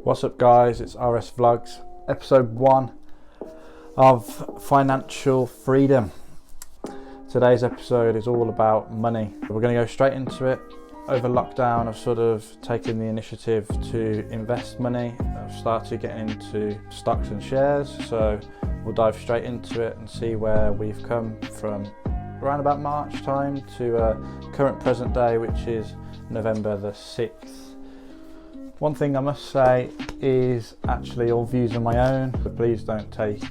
What's up guys, it's RS Vlogs, episode 1 of financial freedom. Today's episode is all about money. We're going to go straight into it. Over lockdown I've sort of taken the initiative to invest money. I've started getting into stocks and shares, so we'll dive straight into it and see where we've come from around about March time to current present day, which is November the 6th. One thing I must say is actually all views are my own, but please don't take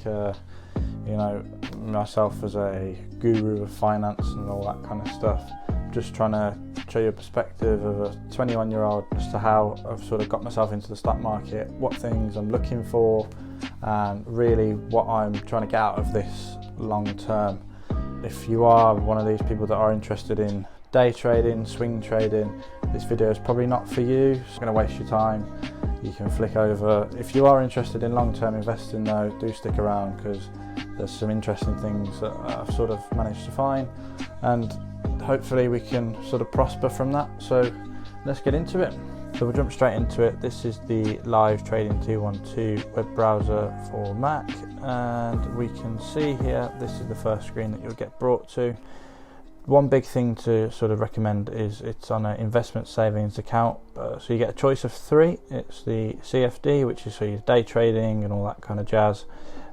myself as a guru of finance and all that kind of stuff. I'm just trying to show you a perspective of a 21-year-old as to how I've sort of got myself into the stock market, what things I'm looking for, and really what I'm trying to get out of this long term. If you are one of these people that are interested in day trading, swing trading, this video is probably not for you. It's going to waste your time. You can flick over. If you are interested in long-term investing though, do stick around because there's some interesting things that I've sort of managed to find, and hopefully we can sort of prosper from that. So let's get into it. So we'll jump straight into it. This is the Live Trading 212 web browser for Mac, and we can see here, this is the first screen that you'll get brought to. One big thing to sort of recommend is it's on an investment savings account. So you get a choice of 3. It's the CFD, which is for your day trading and all that kind of jazz,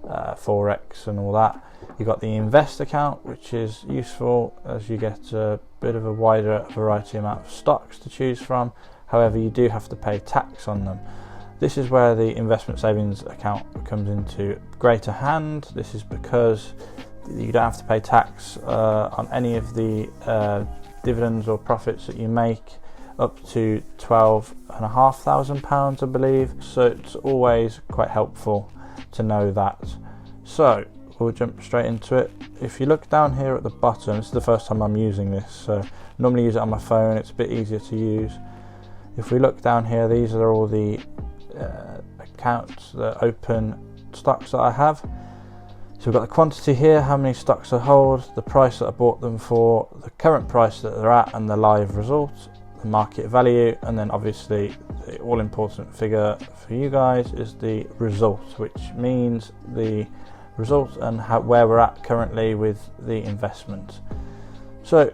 Forex and all that. You've got the invest account, which is useful as you get a bit of a wider variety amount of stocks to choose from. However, you do have to pay tax on them. This is where the investment savings account comes into greater hand. This is because you don't have to pay tax on any of the dividends or profits that you make up to £12,500, I believe. So it's always quite helpful to know that. So we'll jump straight into it. If you look down here at the bottom, this is the first time I'm using this, so normally use it on my phone, it's a bit easier to use. If we look down here, these are all the accounts, the open stocks that I have. So we've got the quantity here, how many stocks I hold, the price that I bought them for, the current price that they're at, and the live result, the market value, and then obviously the all-important figure for you guys is the result, which means the result and where we're at currently with the investment. So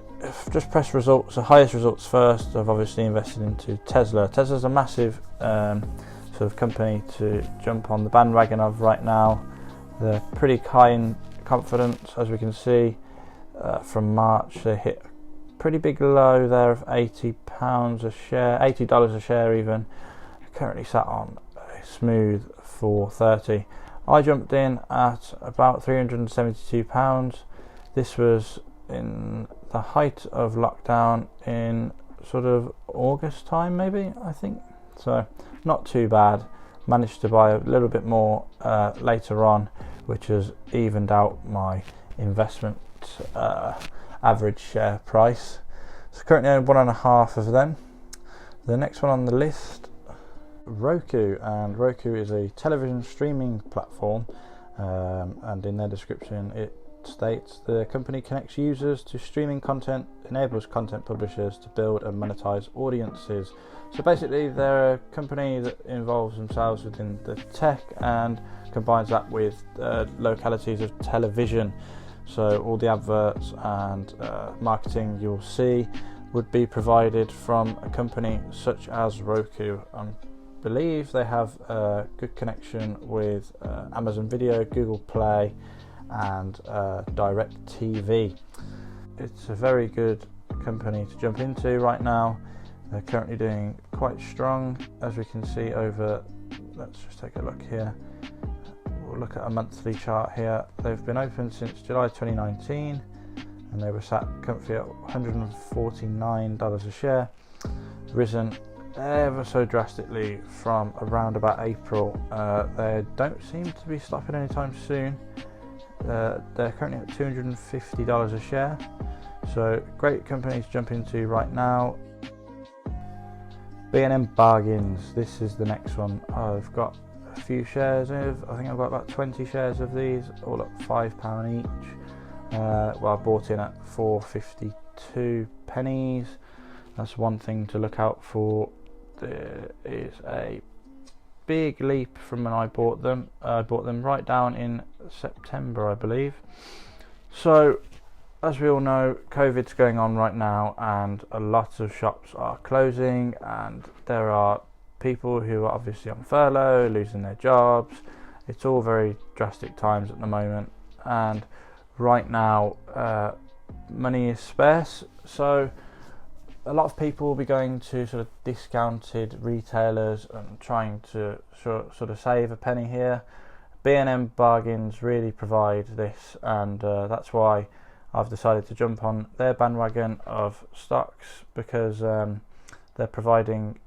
just press results, the highest results first. I've obviously invested into Tesla. Tesla's a massive sort of company to jump on the bandwagon of right now. They're pretty high in confidence, as we can see from March. They hit a pretty big low there of £80 a share, $80 a share even. Currently sat on a smooth 430. I jumped in at about £372. This was in the height of lockdown in sort of August time, maybe, I think. So not too bad. Managed to buy a little bit more later on, which has evened out my investment average share price. So currently own 1.5 of them. The next one on the list, Roku, and Roku is a television streaming platform, and in their description it states the company connects users to streaming content, enables content publishers to build and monetize audiences. So basically they're a company that involves themselves within the tech and combines that with localities of television. So all the adverts and marketing you'll see would be provided from a company such as Roku. I believe they have a good connection with Amazon Video, Google Play, and DirecTV. It's a very good company to jump into right now. They're currently doing quite strong, as we can see over, let's just take a look here. We'll look at a monthly chart here. They've been open since July 2019 and they were sat comfy at $149 a share, risen ever so drastically from around about April. They don't seem to be stopping anytime soon. They're currently at $250 a share, so great company to jump into right now. B&M Bargains, this is the next one. I've got a few shares of, I think I've got about 20 shares of these, all at £5 each. Well, I bought in at 4.52 pennies. That's one thing to look out for. There is a big leap from when I bought them. I bought them right down in September, I believe. So as we all know, COVID's going on right now, and a lot of shops are closing, and there are people who are obviously on furlough, losing their jobs. It's all very drastic times at the moment, and right now money is scarce, so a lot of people will be going to sort of discounted retailers and trying to sort of save a penny here. B&M Bargains really provide this, and that's why I've decided to jump on their bandwagon of stocks, because they're providing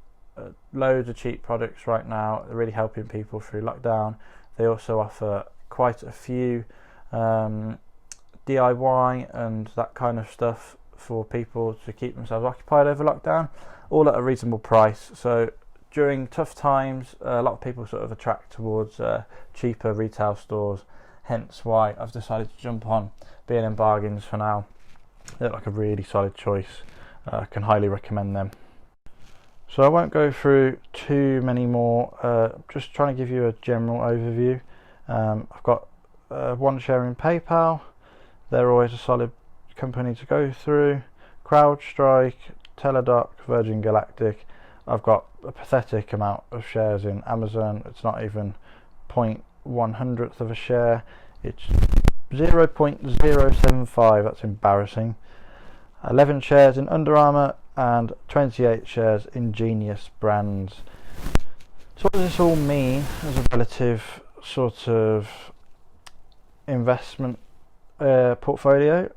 loads of cheap products right now. They're really helping people through lockdown. They also offer quite a few DIY and that kind of stuff for people to keep themselves occupied over lockdown, all at a reasonable price. So during tough times, a lot of people sort of attract towards cheaper retail stores, hence why I've decided to jump on B&M Bargains for now. They look like a really solid choice. I can highly recommend them. So I won't go through too many more, just trying to give you a general overview. I've got one share in PayPal. They're always a solid company to go through. CrowdStrike, Teladoc, Virgin Galactic. I've got a pathetic amount of shares in Amazon. It's not even 0.100th of a share. It's 0.075. That's embarrassing. 11 shares in Under Armour and 28 shares in Genius Brands. So what does this all mean as a relative sort of investment portfolio?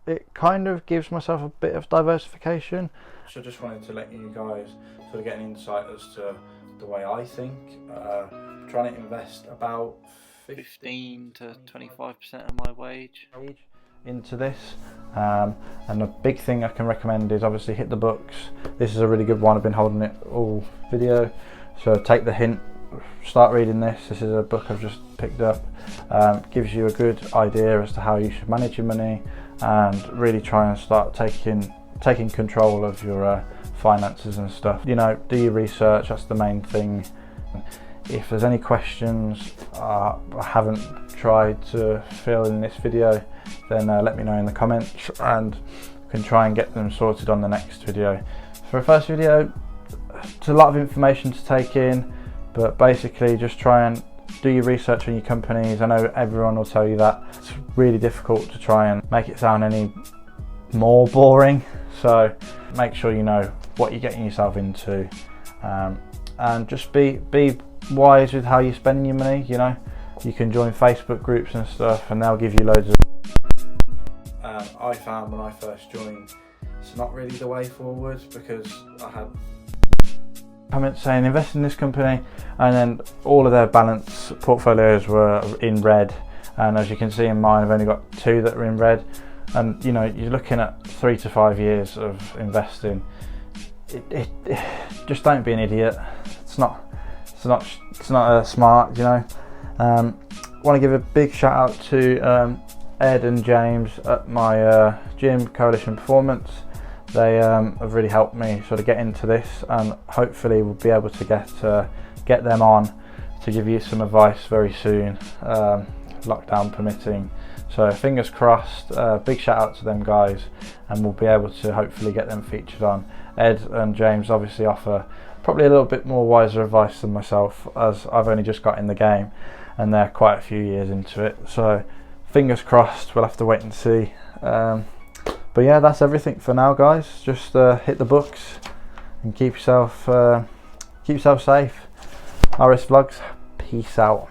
It kind of gives myself a bit of diversification. So just wanted to let you guys sort of get an insight as to the way I think. Trying to invest about 15 to 25% of my wage into this, and a big thing I can recommend is obviously hit the books. This is a really good one. I've been holding it all video, so take the hint, start reading this. This is a book I've just picked up. Gives you a good idea as to how you should manage your money and really try and start taking control of your finances and stuff. You know, do your research, that's the main thing. If there's any questions I haven't tried to fill in this video, then let me know in the comments and we can try and get them sorted on the next video. For a first video, it's a lot of information to take in, but basically just try and do your research on your companies. I know everyone will tell you that. It's really difficult to try and make it sound any more boring, so make sure you know what you're getting yourself into, and just be wise with how you're spending your money. You know, you can join Facebook groups and stuff and they'll give you loads of I found when I first joined it's not really the way forward, because I had comments saying invest in this company, and then all of their balance portfolios were in red, and as you can see in mine I've only got 2 that are in red. And you know, you're looking at 3 to 5 years of investing. Just don't be an idiot. It's not smart, you know. Want to give a big shout out to Ed and James at my gym, Coalition Performance. They have really helped me sort of get into this, and hopefully we'll be able to get them on to give you some advice very soon, lockdown permitting. So fingers crossed. Big shout out to them guys, and we'll be able to hopefully get them featured on. Ed and James obviously offer probably a little bit more wiser advice than myself, as I've only just got in the game and they're quite a few years into it. So fingers crossed, we'll have to wait and see. But yeah, that's everything for now, guys. Just hit the books and keep yourself safe. RS Vlogs, peace out.